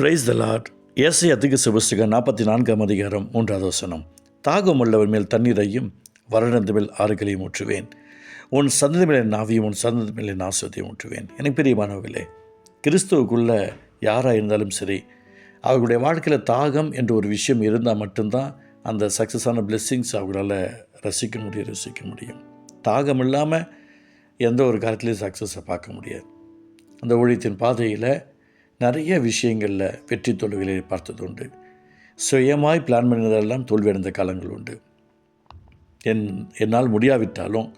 Praise the Lord. ஏசாயா தீர்க்க புஸ்தகம் 44ஆம் அதிகாரம் 3வது வசனம். தாகம் உள்ளவர் மேல் தண்ணீரையும் வறண்ட மேல் ஆறுகளையும் ஊற்றுவேன். உன் சந்ததி மேலே நாவியும் உன் சந்ததி மேலே நாசத்தையும் ஊற்றுவேன். எனக்கு பிரியமானவர்களே, கிறிஸ்துவுக்குள்ள யாராக இருந்தாலும் சரி, அவர்களுடைய வாழ்க்கையில் தாகம் என்ற ஒரு விஷயம் இருந்தால் மட்டும்தான் அந்த சக்ஸஸான பிளெஸ்ஸிங்ஸ் அவங்களால ருசிக்க முடியும். தாகம் இல்லாமல் எந்த ஒரு காலத்துலேயும் சக்ஸஸை பார்க்க முடியாது. அந்த ஊழியத்தின் பாதையில் நிறைய விஷயங்களில் வெற்றி தோல்விகளை பார்த்தது உண்டு. சுயமாய் பிளான் பண்ணினதெல்லாம் தோல்வியடைந்த காலங்கள் உண்டு. என்னால் முடியாவிட்டாலும்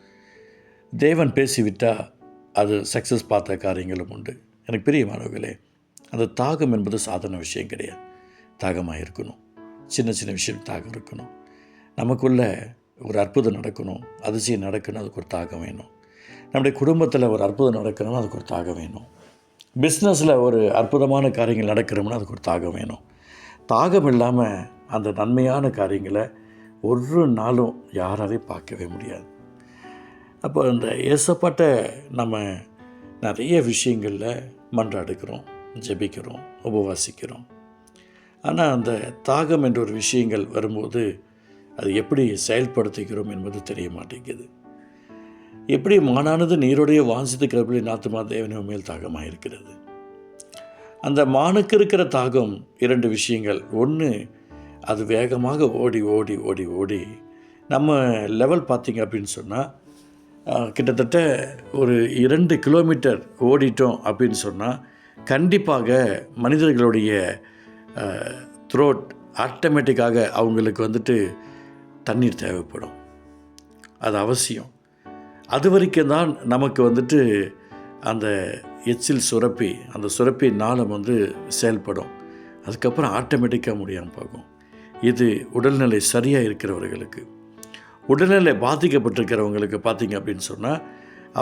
தேவன் பேசிவிட்டால் அது சக்ஸஸ் பார்த்த காரியங்களும் உண்டு. எனக்கு பிரியமானவர்களே, அந்த தாகம் என்பது சாதாரண விஷயம் கிடையாது. தாகமாக இருக்கணும். சின்ன சின்ன விஷயம் தாகம் இருக்கணும். நமக்குள்ள ஒரு அற்புதம் நடக்கணும், அதிசயம் நடக்கணும், அதுக்கு ஒரு தாகம் வேணும். நம்முடைய குடும்பத்தில் ஒரு அற்புதம் நடக்கணும்னா அதுக்கு ஒரு தாகம் வேணும். பிஸ்னஸில் ஒரு அற்புதமான காரியங்கள் நடக்கிறோம்னா அதுக்கு ஒரு தாகம் வேணும். தாகம் இல்லாமல் அந்த நன்மையான காரியங்களை ஒரு நாளும் யாராலையும் பார்க்கவே முடியாது. அப்போ அந்த ஏசப்பாட்ட நம்ம நிறைய விஷயங்களில் மன்றாடுக்கிறோம், ஜெபிக்கிறோம், உபவாசிக்கிறோம். ஆனால் அந்த தாகம் என்ற ஒரு விஷயங்கள் வரும்போது அது எப்படி செயல்படுத்திக்கிறோம் என்பது தெரிய மாட்டேங்குது. எப்படி மானானது நீரோடைய வாஞ்சித்து கிளப்பிலே நாத்துமா தேவனே மேல் தாகமாக இருக்கிறது. அந்த மானுக்கு இருக்கிற தாகம் இரண்டு விஷயங்கள். ஒன்று, அது வேகமாக ஓடி ஓடி ஓடி ஓடி நம்ம லெவல் பார்த்திங்க அப்படின்னு சொன்னால் கிட்டத்தட்ட ஒரு 2 கிலோமீட்டர் ஓடிட்டோம் அப்படின்னு சொன்னால் கண்டிப்பாக மனிதர்களுடைய த்ரோட் ஆட்டோமேட்டிக்காக அவங்களுக்கு தண்ணீர் தேவைப்படும். அது அவசியம். அது வரைக்கும் தான் நமக்கு அந்த எச்சில் சுரப்பி, அந்த சுரப்பி நாளம் செயல்படும். அதுக்கப்புறம் ஆட்டோமேட்டிக்காக முடியாமல் போகும். இது உடல்நிலை சரியாக இருக்கிறவர்களுக்கு. உடல்நிலை பாதிக்கப்பட்டிருக்கிறவங்களுக்கு பார்த்திங்க அப்படின்னு சொன்னால்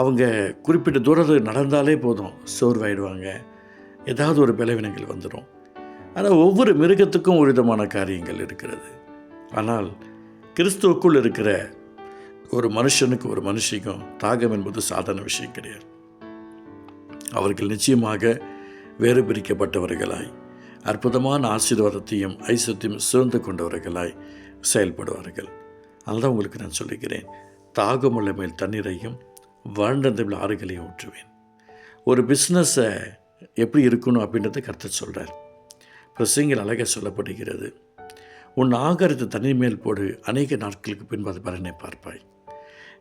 அவங்க குறிப்பிட்ட தூரத்துக்கு நடந்தாலே போதும் சோர்வாயிடுவாங்க, ஏதாவது ஒரு பலவீனங்கள் வந்துடும். ஆனால் ஒவ்வொரு மிருகத்துக்கும் ஒரு விதமான காரியங்கள் இருக்கிறது. ஆனால் கிறிஸ்துவுக்குள் இருக்கிற ஒரு மனுஷனுக்கு ஒரு மனுஷிக்கும் தாகம் என்பது சாதாரண விஷயம் கிடையாது. அவர்கள் நிச்சயமாக வேறு பிரிக்கப்பட்டவர்களாய் அற்புதமான ஆசீர்வாதத்தையும் ஐஸ்வர்யத்தையும் சுரந்து கொண்டவர்களாய் செயல்படுவார்கள். அதுதான் உங்களுக்கு நான் சொல்லுகிறேன், தாகமுள்ள மேல் தண்ணீரையும் வறண்ட மேல் ஆறுகளையும் ஊற்றுவேன். ஒரு பிஸ்னஸை எப்படி இருக்கணும் அப்படின்றத கர்த்தர் சொல்கிறார். பிரசங்கில் அழகாக சொல்லப்படுகிறது, உன் ஆகாரத்தை தண்ணீர் மேல் போடு, அநேக நாட்களுக்கு பின்பு அது பலனை பார்ப்பாய்.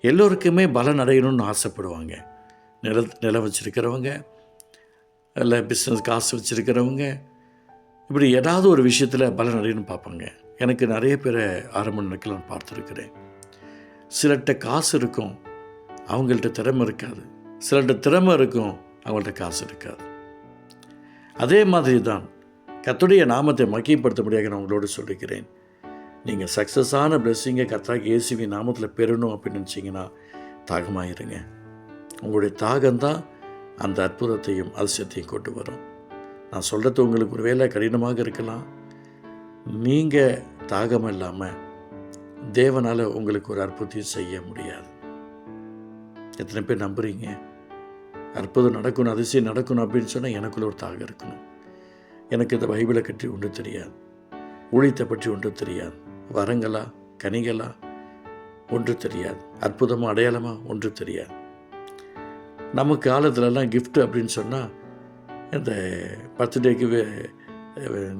எல்லோருக்குமே பலன் அடையணும்னு ஆசைப்படுவாங்க. நிலம் வச்சுருக்கிறவங்க, இல்லை பிஸ்னஸ் காசு வச்சுருக்கிறவங்க, இப்படி ஏதாவது ஒரு விஷயத்தில் பலன் அடையணும்னு பார்ப்பாங்க. எனக்கு நிறைய பேரை ஆரம்ப நாட்கள் நான் பார்த்துருக்கிறேன். சிலர்கிட்ட காசு இருக்கும், அவங்கள்ட்ட திறமை இருக்காது. சிலர்கிட்ட திறமை இருக்கும், அவங்கள்ட்ட காசு இருக்காது. அதே மாதிரி தான் கர்த்தருடைய நாமத்தை மகிமைப்படுத்த முடியாது. நான் உங்களோடு சொல்லிக்கிறேன், நீங்கள் சக்ஸஸான பிளெஸ்ஸிங்கை கர்த்தராகிய இயேசுவின் நாமத்தில் பெறணும் அப்படின்னு நினச்சிங்கன்னா தாகமாயிருங்க. உங்களுடைய தாகம்தான் அந்த அற்புதத்தையும் அதிசயத்தையும் கொண்டு வரும். நான் சொல்கிறது உங்களுக்கு ஒரு வேளை கடினமாக இருக்கலாம். நீங்கள் தாகம் இல்லாமல் தேவனால் உங்களுக்கு ஒரு அற்புதத்தையும் செய்ய முடியாது. எத்தனை பேர் நம்புறீங்க? அற்புதம் நடக்கணும், அதிசயம் நடக்கணும் அப்படின்னு சொன்னால் எனக்குள்ள ஒரு தாகம் இருக்கணும். எனக்கு இந்த பைபிளை பற்றி ஒன்றும் தெரியாது, ஊழியத்தை பற்றி ஒன்றும் தெரியாது, வரங்களா கனிகளா ஒன்று தெரியாது, அற்புதமாக அடையாளமாக ஒன்று தெரியாது. நம்ம காலத்துலலாம் கிஃப்ட் அப்படின்னு சொன்னால் இந்த பர்த்டேக்கு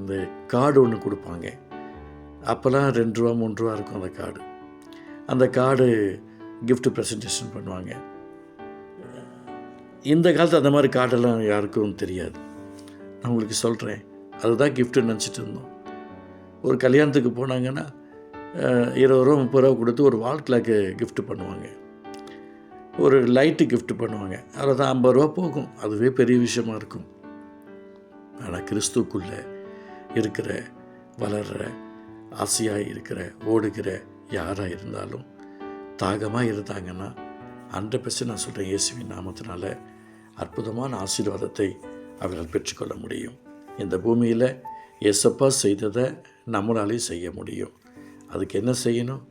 இந்த கார்டு ஒன்று கொடுப்பாங்க. அப்போல்லாம் 2 ரூபா 3 ரூபா இருக்கும் அந்த கார்டு. அந்த கார்டு கிஃப்ட் ப்ரெசன்டேஷன் பண்ணுவாங்க. இந்த காலத்து அந்த மாதிரி கார்டெல்லாம் யாருக்கும் தெரியாது. நான் உங்களுக்கு சொல்கிறேன், அதுதான் கிஃப்ட்டுன்னு நினச்சிட்டு இருந்தோம். ஒரு கல்யாணத்துக்கு போனாங்கன்னா 20 ரூபா 30 ரூபா கொடுத்து ஒரு வால் கிளாக்கு கிஃப்ட் பண்ணுவாங்க, ஒரு லைட்டு கிஃப்ட் பண்ணுவாங்க. அதில் தான் 50 ரூபா போகும். அதுவே பெரிய விஷயமா இருக்கும். ஆனால் கிறிஸ்துக்குள்ளே இருக்கிற, வளர்கிற, ஆசையாக இருக்கிற, ஓடுகிற யாராக இருந்தாலும் தாகமாக இருந்தாங்கன்னா 100% நான் சொல்கிறேன், இயேசுவின் நாமத்தினால அற்புதமான ஆசீர்வாதத்தை அவர்கள் பெற்றுக்கொள்ள முடியும். இந்த பூமியில் ஏசப்பா செய்ததை நம்மளாலேயும் செய்ய முடியும். அதுக்கு என்ன செய்யணும்?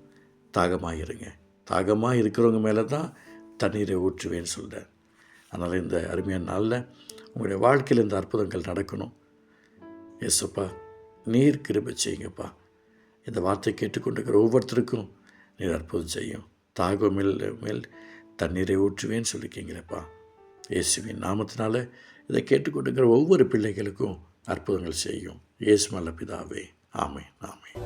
தாகமாக இருங்க. தாகமாக இருக்கிறவங்க மேலே தான் தண்ணீரை ஊற்றுவேன்னு சொல்கிறார். அதனால் இந்த அருமையான நாளில் உங்களுடைய வாழ்க்கையில் இந்த அற்புதங்கள் நடக்கணும். ஏசப்பா, நீர் கிருபை செய்யுங்கப்பா. இந்த வார்த்தை கேட்டுக்கொண்டிருக்கிற ஒவ்வொருத்தருக்கும் நீர் அற்புதம் செய்யும். தாகம் மேல் தண்ணீரை ஊற்றுவேன்னு சொல்லியிருக்கீங்களேப்பா. இயேசுவின் நாமத்தினால இதை கேட்டுக்கொண்டிருக்கிற ஒவ்வொரு பிள்ளைகளுக்கும் அற்புதங்கள் செய்யும். இயேசு நல்ல பிதாவே, ஆமென், ஆமென்.